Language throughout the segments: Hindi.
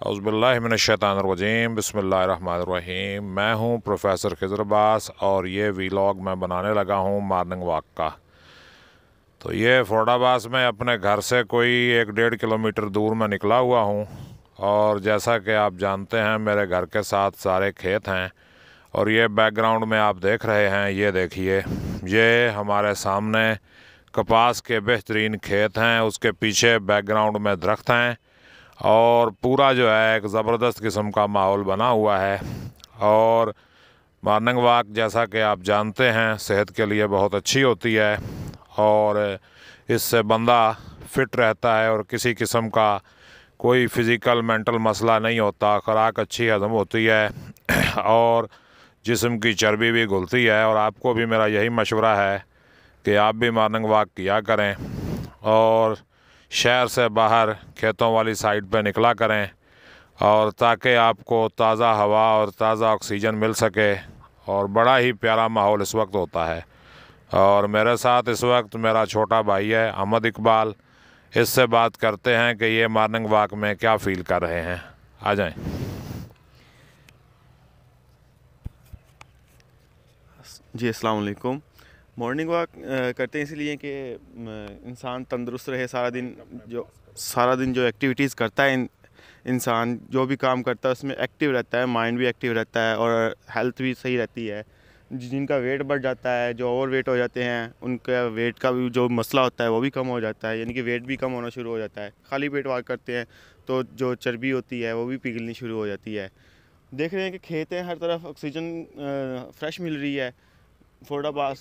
औज़ुबिल्लाहिमिनश्शैतानिर्रजीम बिस्मिल्लाहिर्रहमानिर्रहीम। मैं हूं प्रोफेसर खिज़र अब्बास और ये वीलॉग मैं बनाने लगा हूं मॉर्निंग वॉक का। तो ये फ़ोर्डाबाद में अपने घर से कोई 1-1.5 किलोमीटर दूर में निकला हुआ हूं और जैसा कि आप जानते हैं मेरे घर के साथ सारे खेत हैं और ये बैकग्राउंड में आप देख रहे हैं, ये देखिए, ये हमारे सामने कपास के बेहतरीन खेत हैं, उसके पीछे बैकग्राउंड में दरख्त हैं और पूरा जो है एक ज़बरदस्त किस्म का माहौल बना हुआ है। और मॉर्निंग वॉक जैसा कि आप जानते हैं सेहत के लिए बहुत अच्छी होती है और इससे बंदा फ़िट रहता है और किसी किस्म का कोई फ़िज़िकल मेंटल मसला नहीं होता। खुराक अच्छी हज़म होती है और जिस्म की चर्बी भी घुलती है। और आपको भी मेरा यही मशवरा है कि आप भी मॉर्निंग वॉक किया करें और शहर से बाहर खेतों वाली साइड पे निकला करें और ताकि आपको ताज़ा हवा और ताज़ा ऑक्सीजन मिल सके। और बड़ा ही प्यारा माहौल इस वक्त होता है। और मेरे साथ इस वक्त मेरा छोटा भाई है अहमद इकबाल। इससे बात करते हैं कि ये मॉर्निंग वॉक में क्या फ़ील कर रहे हैं। आ जाएं। जी अस्सलाम वालेकुम। मॉर्निंग वॉक करते हैं इसलिए कि इंसान तंदुरुस्त रहे। सारा दिन जो एक्टिविटीज़ करता है इंसान जो भी काम करता है उसमें एक्टिव रहता है, माइंड भी एक्टिव रहता है और हेल्थ भी सही रहती है। जिनका वेट बढ़ जाता है, जो ओवर वेट हो जाते हैं, उनका वेट का भी जो मसला होता है वो भी कम हो जाता है, यानी कि वेट भी कम होना शुरू हो जाता है। खाली पेट वॉक करते हैं तो जो चर्बी होती है वो भी पिघलनी शुरू हो जाती है। देख रहे हैं कि खेत हैं, हर तरफ ऑक्सीजन फ्रेश मिल रही है। फ़ोर्डाबाद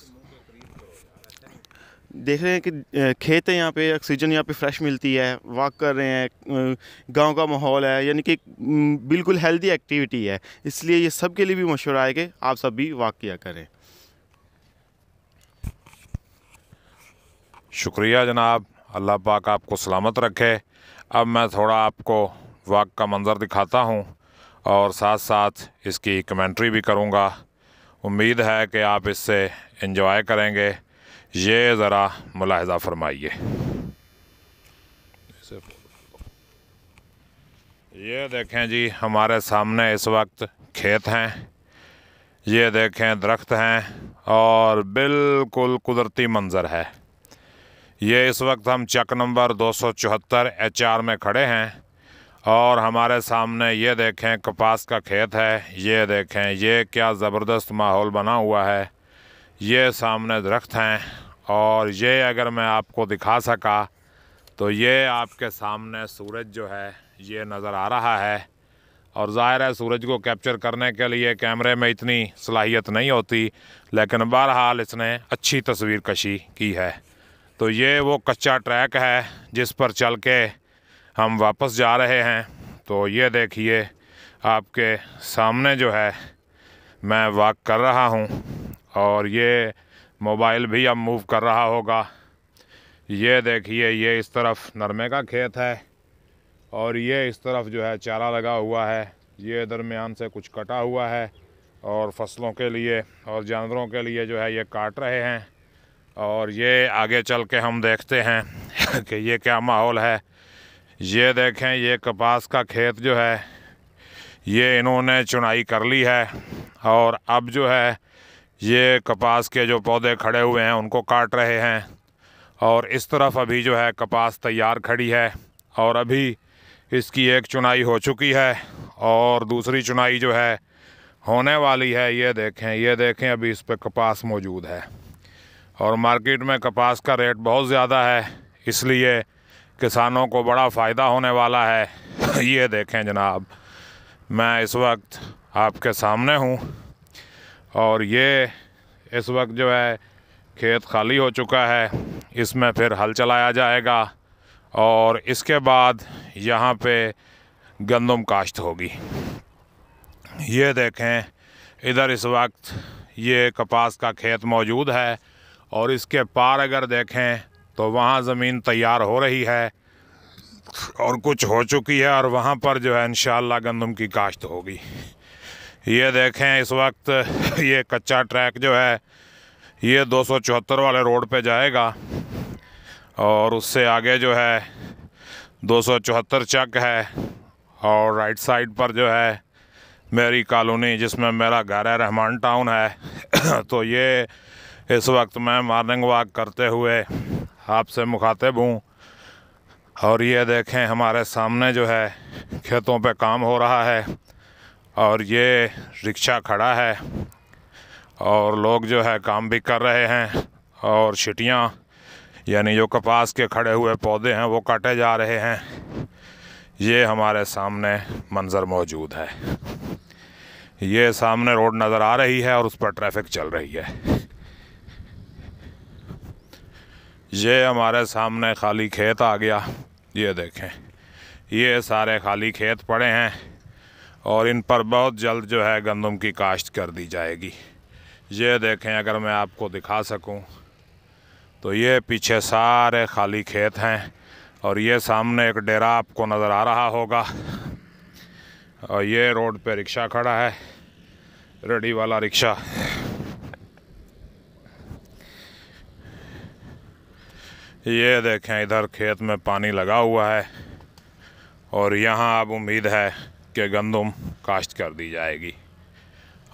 देख रहे हैं कि खेत है, यहाँ पे ऑक्सीजन यहाँ पे फ्रेश मिलती है। वॉक कर रहे हैं, गांव का माहौल है, यानी कि बिल्कुल हेल्दी एक्टिविटी है। इसलिए ये सब के लिए भी मशवरा है कि आप सब भी वॉक किया करें। शुक्रिया जनाब, अल्लाह पाक आपको सलामत रखे। अब मैं थोड़ा आपको वॉक का मंज़र दिखाता हूँ और साथ साथ इसकी कमेंट्री भी करूँगा। उम्मीद है कि आप इससे एंजॉय करेंगे। ये ज़रा मुलाहिज़ा फरमाइए। ये देखें जी, हमारे सामने इस वक्त खेत हैं, ये देखें दरख्त हैं और बिल्कुल कुदरती मंज़र है। ये इस वक्त हम चक नंबर 274 HR में खड़े हैं और हमारे सामने ये देखें कपास का खेत है। ये देखें, ये क्या ज़बरदस्त माहौल बना हुआ है। ये सामने दरख्त हैं और ये अगर मैं आपको दिखा सका तो ये आपके सामने सूरज जो है ये नज़र आ रहा है। और ज़ाहिर है सूरज को कैप्चर करने के लिए कैमरे में इतनी सलाहियत नहीं होती, लेकिन बहरहाल इसने अच्छी तस्वीर कशी की है। तो ये वो कच्चा ट्रैक है जिस पर चल के हम वापस जा रहे हैं। तो ये देखिए आपके सामने जो है मैं वॉक कर रहा हूँ और ये मोबाइल भी अब मूव कर रहा होगा। ये देखिए, ये इस तरफ नरमे का खेत है और ये इस तरफ जो है चारा लगा हुआ है। ये दरमियान से कुछ कटा हुआ है और फसलों के लिए और जानवरों के लिए जो है ये काट रहे हैं। और ये आगे चल के हम देखते हैं कि ये क्या माहौल है। ये देखें, ये कपास का खेत जो है ये इन्होंने चुनाई कर ली है और अब जो है ये कपास के जो पौधे खड़े हुए हैं उनको काट रहे हैं। और इस तरफ अभी जो है कपास तैयार खड़ी है और अभी इसकी एक चुनाई हो चुकी है और दूसरी चुनाई जो है होने वाली है। ये देखें अभी इस पर कपास मौजूद है और मार्केट में कपास का रेट बहुत ज़्यादा है, इसलिए किसानों को बड़ा फ़ायदा होने वाला है। ये देखें जनाब, मैं इस वक्त आपके सामने हूँ और ये इस वक्त जो है खेत खाली हो चुका है, इसमें फिर हल चलाया जाएगा और इसके बाद यहाँ पे गंदम काश्त होगी। ये देखें इधर इस वक्त ये कपास का खेत मौजूद है और इसके पार अगर देखें तो वहाँ ज़मीन तैयार हो रही है और कुछ हो चुकी है और वहाँ पर जो है इंशाअल्लाह गंदम की काश्त होगी। ये देखें इस वक्त ये कच्चा ट्रैक जो है ये 274 वाले रोड पे जाएगा और उससे आगे जो है 274 चक है और राइट साइड पर जो है मेरी कॉलोनी जिसमें मेरा घर है, रहमान टाउन है। तो ये इस वक्त मैं मॉर्निंग वॉक करते हुए आपसे मुखातिब हूँ। और ये देखें हमारे सामने जो है खेतों पे काम हो रहा है और ये रिक्शा खड़ा है और लोग जो है काम भी कर रहे हैं और छिटियाँ यानी जो कपास के खड़े हुए पौधे हैं वो काटे जा रहे हैं। ये हमारे सामने मंज़र मौजूद है। ये सामने रोड नज़र आ रही है और उस पर ट्रैफिक चल रही है। ये हमारे सामने खाली खेत आ गया। ये देखें ये सारे खाली खेत पड़े हैं और इन पर बहुत जल्द जो है गंदम की काश्त कर दी जाएगी। ये देखें अगर मैं आपको दिखा सकूं तो ये पीछे सारे खाली खेत हैं और ये सामने एक डेरा आपको नज़र आ रहा होगा और ये रोड पे रिक्शा खड़ा है, रेडी वाला रिक्शा। ये देखें इधर खेत में पानी लगा हुआ है और यहाँ अब उम्मीद है कि गंदम काश्त कर दी जाएगी।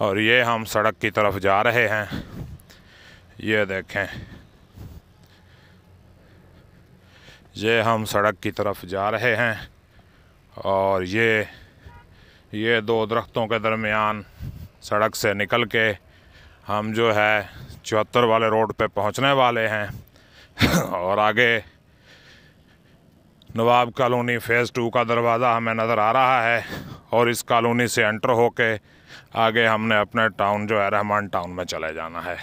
और ये हम सड़क की तरफ जा रहे हैं। ये देखें ये हम सड़क की तरफ जा रहे हैं और ये दो दरख्तों के दरमियान सड़क से निकल के हम जो है 74 वाले रोड पे पहुंचने वाले हैं। और आगे नवाब कॉलोनी फ़ेज़ 2 का दरवाज़ा हमें नज़र आ रहा है और इस कॉलोनी से एंटर होके आगे हमने अपने टाउन जो है रहमान टाउन में चले जाना है।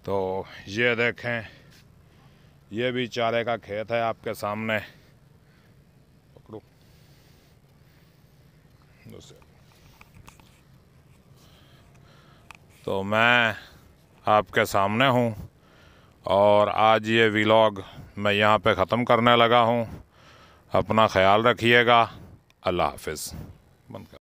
तो ये देखें ये भी चारे का खेत है आपके सामने। पकड़ो तो मैं आपके सामने हूँ और आज ये व्लॉग मैं यहाँ पे ख़त्म करने लगा हूँ। अपना ख्याल रखिएगा। अल्लाह हाफ़िज़। बंद कर।